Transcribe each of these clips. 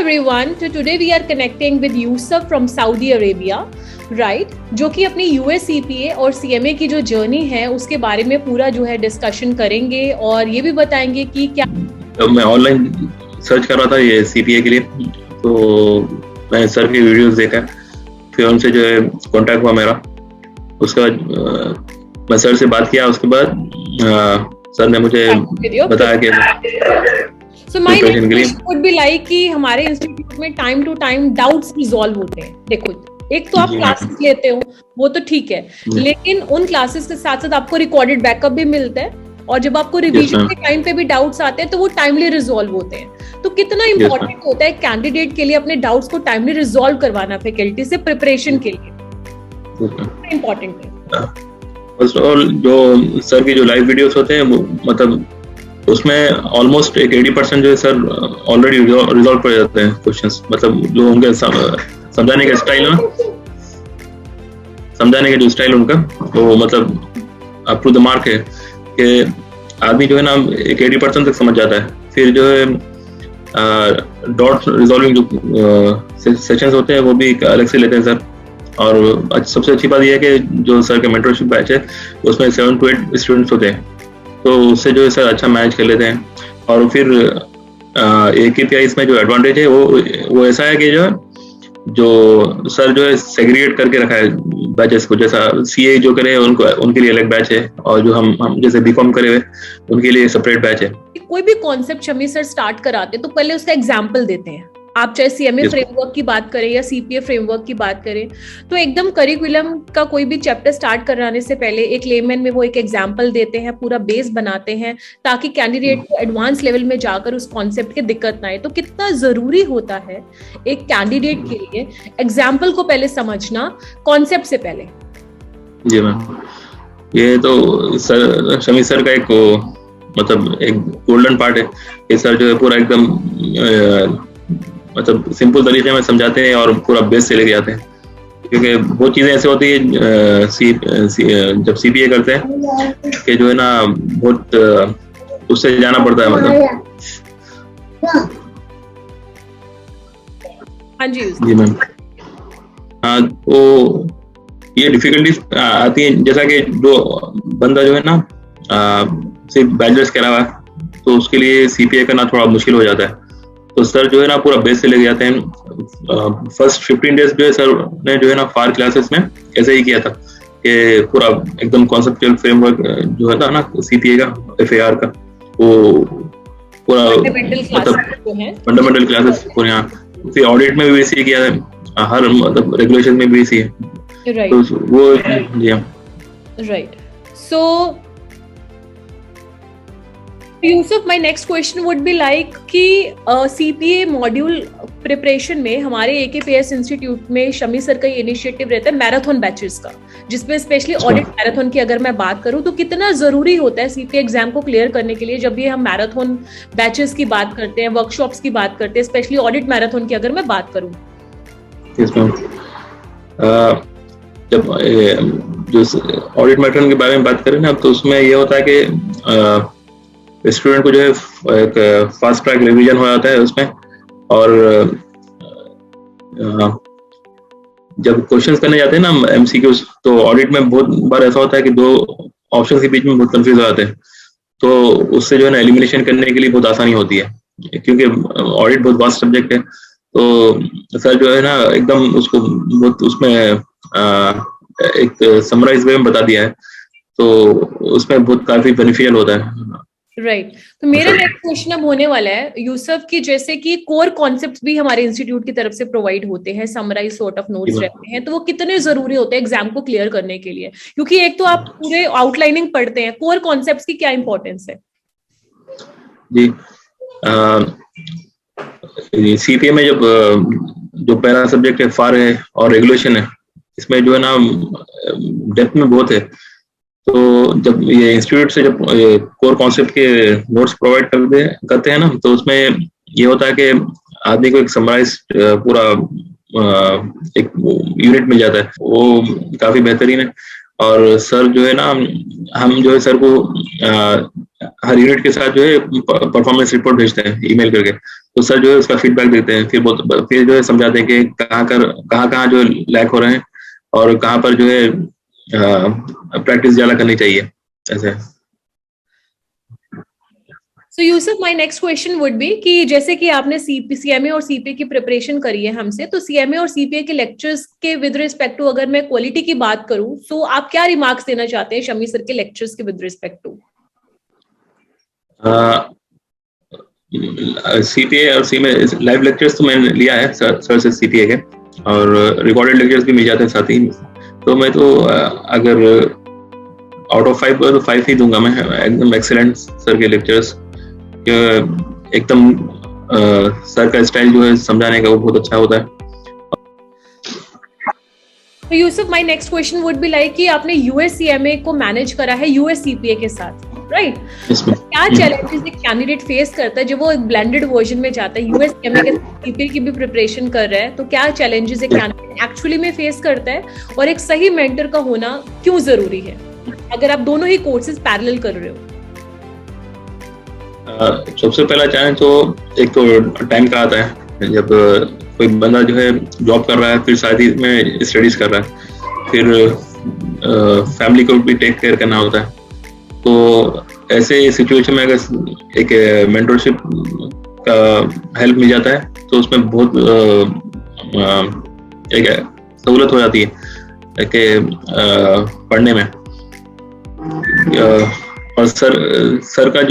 everyone, so today we are connecting with Yusuf from Saudi Arabia, right? जो कि अपनी US CPA और CMA की जो जर्नी है उसके बारे में पूरा जो है डिस्कशन करेंगे और ये भी बताएंगे कि क्या मैं ऑनलाइन सर्च कर रहा था ये CPA के लिए, तो मैं सर की वीडियोस देखा, फिर उनसे जो है कांटेक्ट हुआ मेरा। उसके बाद मैं सर से बात किया, उसके बाद सर ने मुझे बताया कि So my next question would be like कि हमारे इंस्टीट्यूट में time to time doubts resolve होते हैं। देखो, एक तो आप क्लासेस लेते हो वो तो ठीक है, लेकिन उन क्लासेस के साथ साथ आपको रिकॉर्डेड बैकअप भी मिलता है और जब आपको रिवीजन के टाइम पे भी डाउट्स आते हैं तो वो टाइमली रिजॉल्व होते हैं। तो कितना इंपॉर्टेंट होता है कैंडिडेट के लिए अपने डाउट्स को टाइमली रिजॉल्व करवाना फैकल्टी से प्रिपरेशन के लिए, इम्पोर्टेंट है। फर्स्ट ऑफ ऑल जो सर की जो लाइव वीडियोस होते हैं मतलब उसमें ऑलमोस्ट एक 80% जो है सर ऑलरेडी रिजॉल्व कर जाते हैं क्वेश्चंस। मतलब जो उनके समझाने का स्टाइल है ना, समझाने का जो स्टाइल उनका वो मतलब अप टू द मार्क है कि आदमी जो है ना एक 80% तक समझ जाता है। फिर जो है डॉट रिजॉल्विंग जो सेशंस होते हैं वो भी अलग से लेते हैं सर। और सबसे अच्छी बात यह है कि जो सर का मेंटरशिप बैच है उसमें 7 to 8 स्टूडेंट्स होते हैं, तो उससे जो है सर अच्छा मैनेज कर लेते हैं। और फिर AKPI इसमें जो एडवांटेज है वो ऐसा है कि जो सर जो है सेग्रीगेट करके रखा है बैचेस को। जैसा CA जो करे उनके लिए अलग बैच है, और जो हम जैसे BCom करे हुए उनके लिए सेपरेट बैच है। कोई भी कॉन्सेप्ट शमी सर स्टार्ट कराते तो पहले उसका एग्जाम्पल देते हैं। आप चाहे CMA फ्रेमवर्क की बात करें या CPA फ्रेमवर्क की बात करें, तो एकदम करिकुलम का कोई भी चैप्टर स्टार्ट कराने से पहले एक लेमन में वो एक एग्जाम्पल देते हैं, पूरा बेस बनाते हैं ताकि कैंडिडेट को एडवांस लेवल में जाकर उस कॉन्सेप्ट की दिक्कत ना आए। तो कितना जरूरी होता है एक कैंडिडेट के लिए एग्जाम्पल को पहले समझना कॉन्सेप्ट से पहले। जी मैम, ये तो सर शमी सर का एक मतलब एक गोल्डन पार्ट है कि सर जो है पूरा एकदम मतलब सिंपल तरीके में समझाते हैं और पूरा बेस से लेके आते हैं। क्योंकि बहुत चीजें ऐसे होती है जब CPA करते हैं कि जो है ना बहुत उससे जाना पड़ता है मतलब। हाँ जी मैम। हाँ, तो ये डिफिकल्टीज आती है, जैसा कि जो बंदा जो है ना सिर्फ बैचलर्स करा हुआ है तो उसके लिए CPA करना थोड़ा मुश्किल हो जाता है। तो सर जो है ना पूरा बेस से लेके जाते हैं। फर्स्ट 15 डेज जो है सर ने जो है ना फार क्लासेस में ऐसे ही किया था कि पूरा एकदम कॉन्सेप्चुअल फ्रेमवर्क जो है ना CPA का FAR का वो पूरा मतलब फंडामेंटल क्लासेस पूरे। यहाँ फिर ऑडिट में भी वैसे ही किया है, हर मतलब रेगुलेशन में भी वैसे ही है। तो वो जी हाँ right. So Yusuf, my next question would be like कि CPA मॉड्यूल प्रिपरेशन में हमारे AKPS इंस्टीट्यूट में शमी सर का ये इनिशिएटिव रहता है मैराथन बैचेस का, जिसमें स्पेशली ऑडिट मैराथन की अगर मैं बात करूं तो कितना जरूरी होता है CPA एग्जाम को क्लियर करने के लिए। जब भी हम मैराथन बैचेस की बात करते हैं, वर्कशॉप्स की बात करते हैं, स्पेशली ऑडिट मैराथन की अगर मैं बात करूं। जब जो ऑडिट मैराथन के बारे में बात करें ना, तो उसमें ये होता है कि स्टूडेंट को जो है एक फास्ट ट्रैक रिवीजन हो जाता है उसमें। और जब क्वेश्चंस करने जाते हैं ना MCQs, तो ऑडिट में बहुत बार ऐसा होता है कि 2 ऑप्शन के बीच में बहुत कंफ्यूज हो जाते हैं। तो उससे जो है ना एलिमिनेशन करने के लिए बहुत आसानी होती है, क्योंकि ऑडिट बहुत वास्ट सब्जेक्ट है। तो सर जो है ना एकदम उसको बहुत उसमें एक समराइज वे में बता दिया है, तो उसमें बहुत काफी बेनिफिशियल होता है। राइट। तो मेरा नेक्स्ट क्वेश्चन अब होने वाला है यूसुफ की, जैसे कि कोर कॉन्सेप्ट्स भी हमारे इंस्टीट्यूट की तरफ से प्रोवाइड होते हैं, समराइज सॉर्ट ऑफ नोट्स रहते हैं, तो वो कितने जरूरी होते हैं एग्जाम को क्लियर करने के लिए? क्योंकि एक तो आप पूरे आउटलाइनिंग पढ़ते हैं, कोर कॉन्सेप्ट्स की क्या इंपॉर्टेंस है? जी CPA में जब जो पहला सब्जेक्ट है फार है और रेगुलेशन है, इसमें जो है ना डेप्थ में बहुत है। तो जब ये इंस्टीट्यूट से जब कोर कॉन्सेप्ट के नोट्स प्रोवाइड करते हैं ना, तो उसमें ये होता है कि आदमी को एक समराइज पूरा एक यूनिट मिल जाता है, वो काफी बेहतरीन है। और सर जो है ना हम जो है सर को हर यूनिट के साथ जो है परफॉर्मेंस रिपोर्ट भेजते हैं ईमेल करके। तो सर जो है उसका फीडबैक देते हैं, फिर जो है समझाते हैं कि कहाँ जो लैक हो रहे हैं और कहाँ पर जो है प्रैक्टिस ज़्यादा करनी चाहिए ऐसे। So Yusuf, my next question would be कि जैसे कि आपने सीएमए और सीपीए की प्रिपरेशन करी है हमसे, तो सीएमए और सीपीए के लेक्चर्स के विद रिस्पेक्ट टू अगर मैं क्वालिटी की बात करूं, तो आप क्या रिमार्क्स देना चाहते हैं शमी सर के लेक्चर्स के विद रिस्पेक्ट टू? सीपीए और सीएमए लाइव लेक्चर्स तो मैंने लिया है सर से सीपीए के, और रिकॉर्डेड लेक्चर्स भी मिल जाते हैं साथ ही। तो मैं तो अगर आउट ऑफ 5 तो 5 ही दूंगा मैं। एकदम एक्सीलेंट सर के लेक्चर्स, एकदम सर का स्टाइल जो है समझाने का वो बहुत अच्छा होता है। तो Yusuf, my next question would be like कि आपने यूएस सीएमए को मैनेज करा है यूएस सीपीए के साथ, राइट? क्या चैलेंजेस एक कैंडिडेट फेस करता है जब वो एक ब्लेंडेड वर्जन में जाता है, यूएस सीएमए के साथ सीपीए की भी प्रिपरेशन कर रहा है? तो क्या चैलेंजेस एक कैंडिडेट एक्चुअली में फेस करता है, और एक सही मेंटर का होना क्यों जरूरी है अगर आप दोनों ही कोर्सेज पैरेलल कर रहे हो? सबसे पहला चैलेंज तो एक तो टाइम का आता है। जब कोई बंदा जो है जॉब कर रहा है, फिर शादी में स्टडीज कर रहा है, फिर फैमिली को भी टेक केयर करना होता है। तो ऐसे सिचुएशन में अगर एक मेंटरशिप का हेल्प मिल जाता है तो उसमें बहुत एक सहूलत हो जाती है कि पढ़ने में। और सर का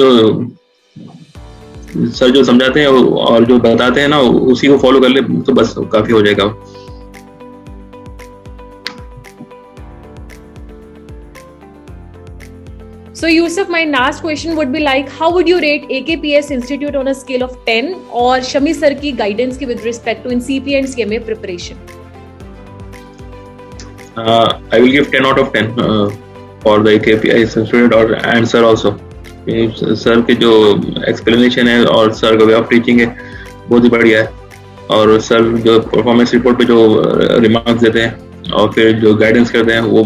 सर जो समझाते हैं और जो बताते हैं ना, उसी को फॉलो कर ले तो बस काफी हो जाएगा। So Yusuf, my last question would be like, how would you rate AKPS Institute on a scale of 10 और शमी सर की गाइडेंस की with respect to in CPA and CMA preparation? I will give 10 out of 10 for the AKPS Institute and sir also. Sir के जो explanation है और sir का way of teaching है बहुत ही बढ़िया है, और सर जो परफॉर्मेंस रिपोर्ट पे जो रिमार्क्स देते हैं और फिर जो गाइडेंस करते हैं वो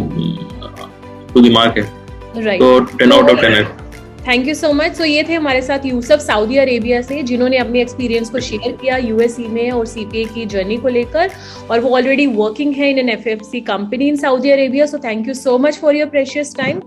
टू द मार्क है। Right. तो 10 आउट ऑफ 10 है। Thank you so much. So ये थे हमारे साथ यूसुफ सऊदी अरेबिया से, जिन्होंने अपनी एक्सपीरियंस को शेयर किया यूएससी में और सीपीए की जर्नी को लेकर, और वो ऑलरेडी वर्किंग है in an FFC company in Saudi Arabia. So thank you so much for your precious time.